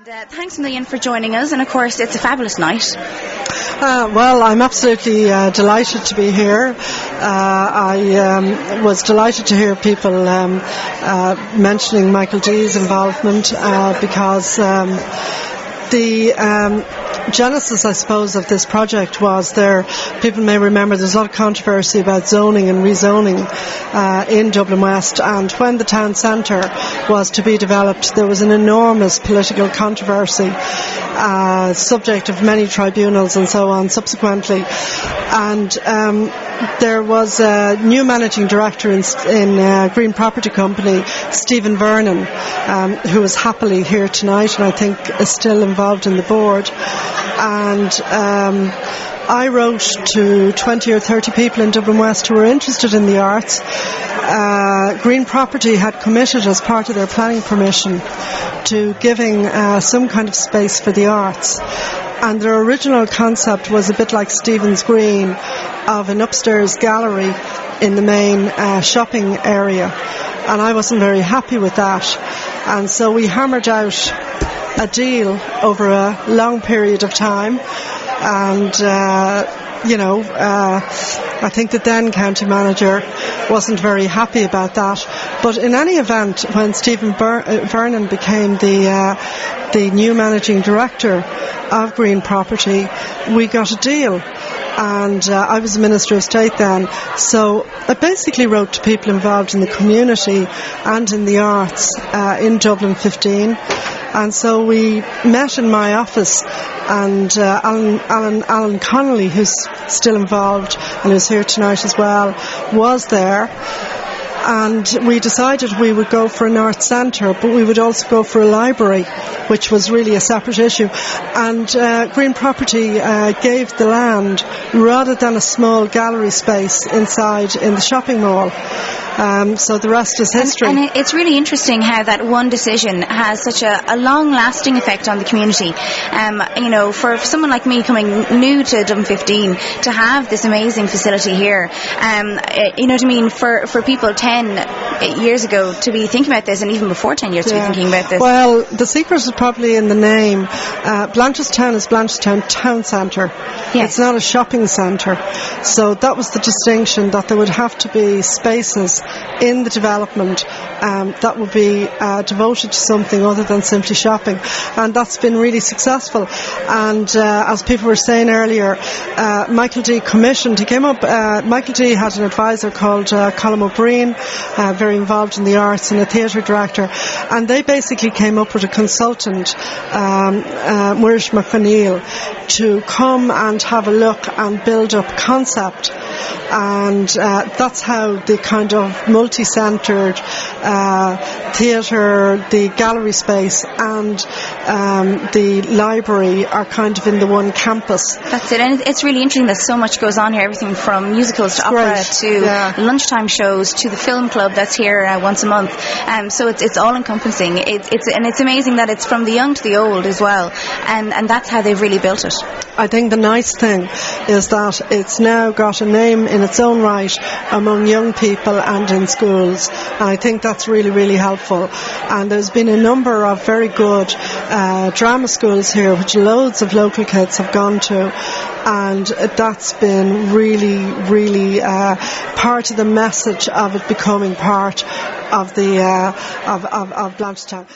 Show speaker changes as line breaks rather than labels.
Thanks a million for joining us, and of course it's a fabulous night.
Well, I'm absolutely delighted to be here. I was delighted to hear people mentioning Michael D's involvement because the genesis, I suppose, of this project was people may remember there's a lot of controversy about zoning and rezoning in Dublin West, and when the town centre was to be developed there was an enormous political controversy, subject of many tribunals and so on subsequently, and there was a new managing director in Green Property Company, Stephen Vernon, who is happily here tonight and I think is still involved in the board. And I wrote to 20 or 30 people in Dublin West who were interested in the arts. Green Property had committed as part of their planning permission to giving some kind of space for the arts. And their original concept was a bit like Stephen's Green, of an upstairs gallery in the main shopping area. And I wasn't very happy with that. And so we hammered out a deal over a long period of time. And I think the then county manager wasn't very happy about that. But in any event, when Stephen Vernon became the new managing director of Green Property, we got a deal. And I was a Minister of State then, so I basically wrote to people involved in the community and in the arts in Dublin 15. And so we met in my office, and Alan Connolly, who's still involved and who's here tonight as well, was there. And we decided we would go for an arts centre, but we would also go for a library, which was really a separate issue. And Green Property gave the land rather than a small gallery space inside in the shopping mall. So the rest is history.
And it's really interesting how that one decision has such a long-lasting effect on the community. For someone like me coming new to Dublin 15 to have this amazing facility here, you know what I mean, for people 10 years ago to be thinking about this, and even before 10 years to be thinking about this.
Well, the secret is probably in the name. Blanchardstown is Blanchardstown Town Centre.
Yes.
It's not a shopping centre. So that was the distinction, that there would have to be spaces in the development that would be devoted to something other than simply shopping, and that's been really successful. And as people were saying earlier, Michael D commissioned, he came up, Michael D had an advisor called Colin O'Brien, very involved in the arts, and a theatre director, and they basically came up with a consultant, Murish McFaneel, to come and have a look and build up concept. And that's how the kind of multi-centred theatre, the gallery space and the library are kind of in the one campus.
That's it, and it's really interesting that so much goes on here, everything from musicals to opera to lunchtime shows to the film club that's here once a month. So it's all encompassing. It's amazing that it's from the young to the old as well, and that's how they've really built it.
I think the nice thing is that it's now got a name in its own right among young people and in schools, and I think that's really, really helpful. And there's been a number of very good drama schools here which loads of local kids have gone to, and that's been really, really part of the message of it becoming part of the of Blanchardstown.